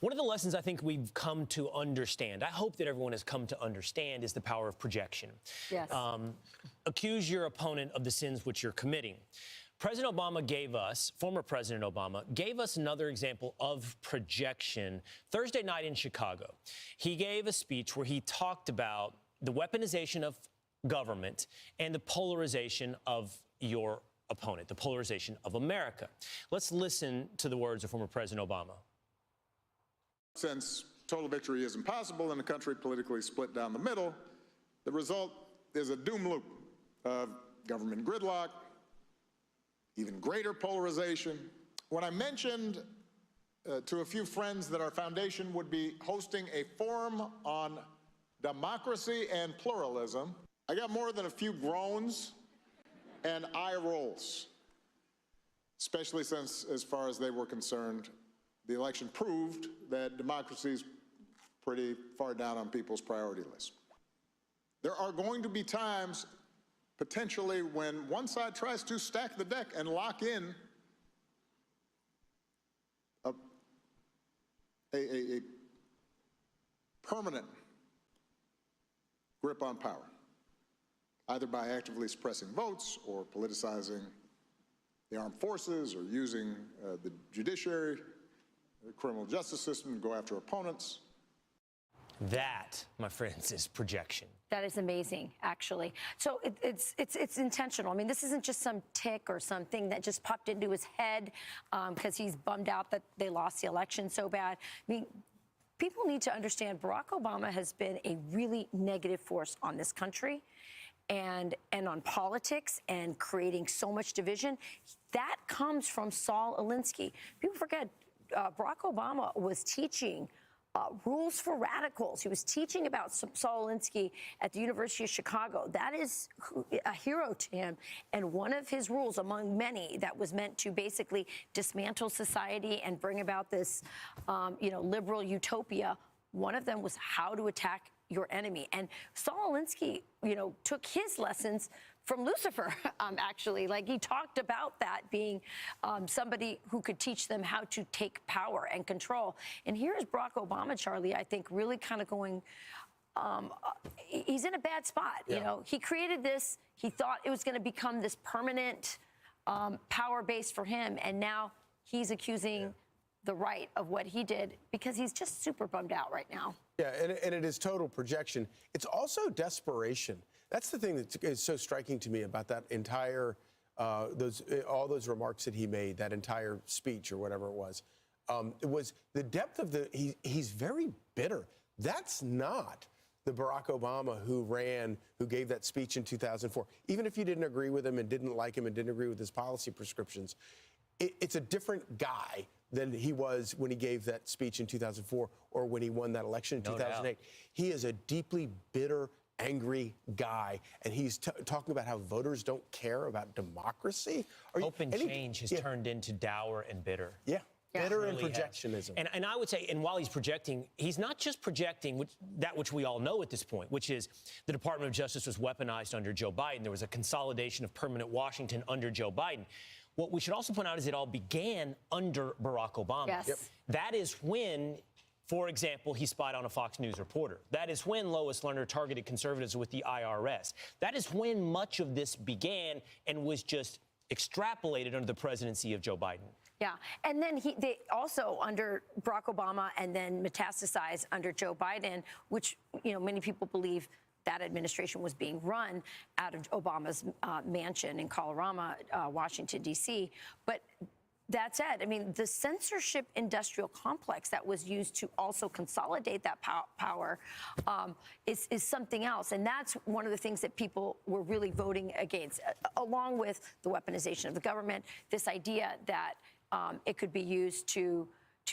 One of the lessons I think we've come to understand, I hope that everyone has come to understand, I hope that everyone has come to understand, is the power of projection. Yes. Accuse your opponent of the sins which you're committing. President Obama gave us, former President Obama, gave us another example of projection Thursday night in Chicago. He gave a speech where he talked about the weaponization of government and the polarization of your opponent, the polarization of America. Let's listen to the words of former President Obama. Since total victory is impossible in a country politically split down the middle, the result is a doom loop of government gridlock, even greater polarization. When I mentioned to a few friends that our foundation would be hosting a forum on democracy and pluralism, I got more than a few groans and eye rolls, especially since, as far as they were concerned, the election proved that democracy is pretty far down on people's priority list. There are going to be times, potentially, when one side tries to stack the deck and lock in a permanent grip on power, either by actively suppressing votes or politicizing the armed forces or using the judiciary, the criminal justice system to go after opponents. That, my friends, is projection. That is amazing, actually. So it's intentional. I mean, this isn't just some tick or something that just popped into his head because he's bummed out that they lost the election so bad. I mean, people need to understand Barack Obama has been a really negative force on this country and on politics and creating so much division. That comes from Saul Alinsky. People forget Barack Obama was teaching rules for radicals. He was teaching about Saul Alinsky at the University of Chicago. That is a hero to him. And one of his rules, among many, that was meant to basically dismantle society and bring about this, liberal utopia, one of them was how to attack your enemy. And Saul Alinsky, took his lessons from Lucifer, actually. Like, he talked about that being somebody who could teach them how to take power and control. And here's Barack Obama, Charlie, I think, really kind of going, he's in a bad spot. Yeah. He created this. He thought it was going to become this permanent power base for him. And now he's accusing the right of what he did because he's just super bummed out right now. Yeah, and it is total projection. It's also desperation. That's the thing that is so striking to me about that entire, all those remarks that he made, that entire speech or whatever it was. It was the depth of he's very bitter. That's not the Barack Obama who gave that speech in 2004. Even if you didn't agree with him and didn't like him and didn't agree with his policy prescriptions, it's a different guy than he was when he gave that speech in 2004 or when he won that election in 2008. He is a deeply bitter, angry guy, and he's talking about how voters don't care about democracy. Hope and change has turned into dour and bitter. Yeah. Bitter and really projectionism. And I would say, and while he's projecting, he's not just projecting that which we all know at this point, which is the Department of Justice was weaponized under Joe Biden. There was a consolidation of permanent Washington under Joe Biden. What we should also point out is it all began under Barack Obama. Yes. Yep. That is when, for example, he spied on a Fox News reporter. That is when Lois Lerner targeted conservatives with the IRS. That is when much of this began and was just extrapolated under the presidency of Joe Biden. Yeah, and then they also, under Barack Obama, and then metastasized under Joe Biden, which, many people believe that administration was being run out of Obama's mansion in Colorado, Washington, D.C. But that said, I mean, the censorship industrial complex that was used to also consolidate that power is something else. And that's one of the things that people were really voting against, along with the weaponization of the government, this idea that it could be used to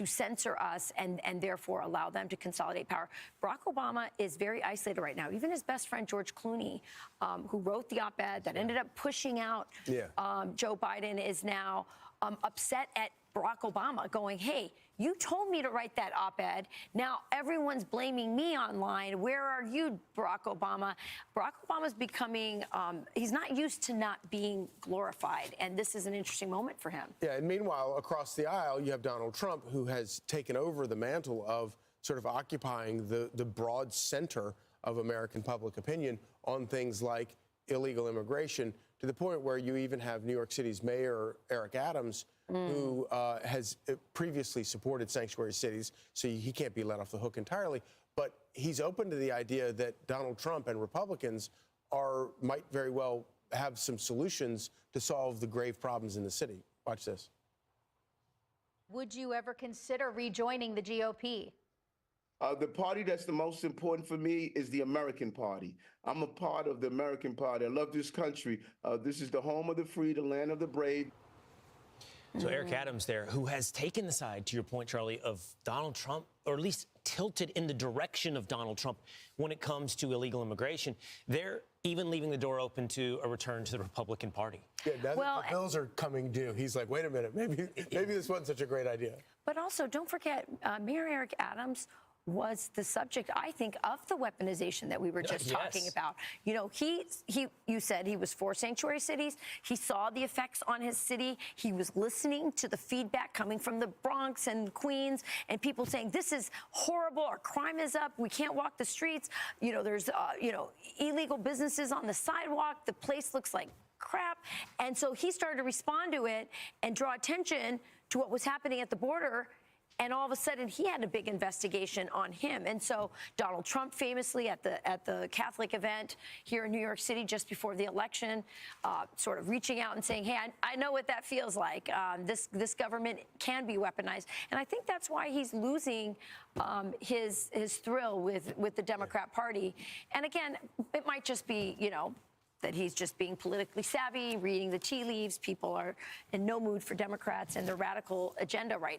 censor us and therefore allow them to consolidate power. Barack Obama is very isolated right now. Even his best friend, George Clooney, who wrote the op-ed that ended up pushing out Joe Biden, is now upset at Barack Obama going, hey, you told me to write that op-ed. Now everyone's blaming me online. Where are you, Barack Obama? Barack Obama's becoming, he's not used to not being glorified. And this is an interesting moment for him. Yeah, and meanwhile, across the aisle, you have Donald Trump, who has taken over the mantle of sort of occupying the broad center of American public opinion on things like illegal immigration, to the point where you even have New York City's Mayor Eric Adams, who has previously supported sanctuary cities, so he can't be let off the hook entirely. But he's open to the idea that Donald Trump and Republicans might very well have some solutions to solve the grave problems in the city. Watch this. Would you ever consider rejoining the GOP? The party that's the most important for me is the American Party. I'm a part of the American Party. I love this country. This is the home of the free, the land of the brave. So Eric Adams there, who has taken the side, to your point, Charlie, of Donald Trump, or at least tilted in the direction of Donald Trump when it comes to illegal immigration. They're even leaving the door open to a return to the Republican Party. Yeah, now that the bills are coming due, he's like, wait a minute, maybe this wasn't such a great idea. But also, don't forget, Mayor Eric Adams was the subject, I think, of the weaponization that we were just talking about. You know, you said he was for sanctuary cities. He saw the effects on his city. He was listening to the feedback coming from the Bronx and Queens, and people saying, this is horrible, our crime is up, we can't walk the streets. You know, there's, illegal businesses on the sidewalk. The place looks like crap. And so he started to respond to it and draw attention to what was happening at the border. And all of a sudden, he had a big investigation on him. And so Donald Trump famously at the Catholic event here in New York City just before the election, sort of reaching out and saying, hey, I know what that feels like. This government can be weaponized. And I think that's why he's losing his thrill with the Democrat Party. And again, it might just be, that he's just being politically savvy, reading the tea leaves. People are in no mood for Democrats and their radical agenda right now.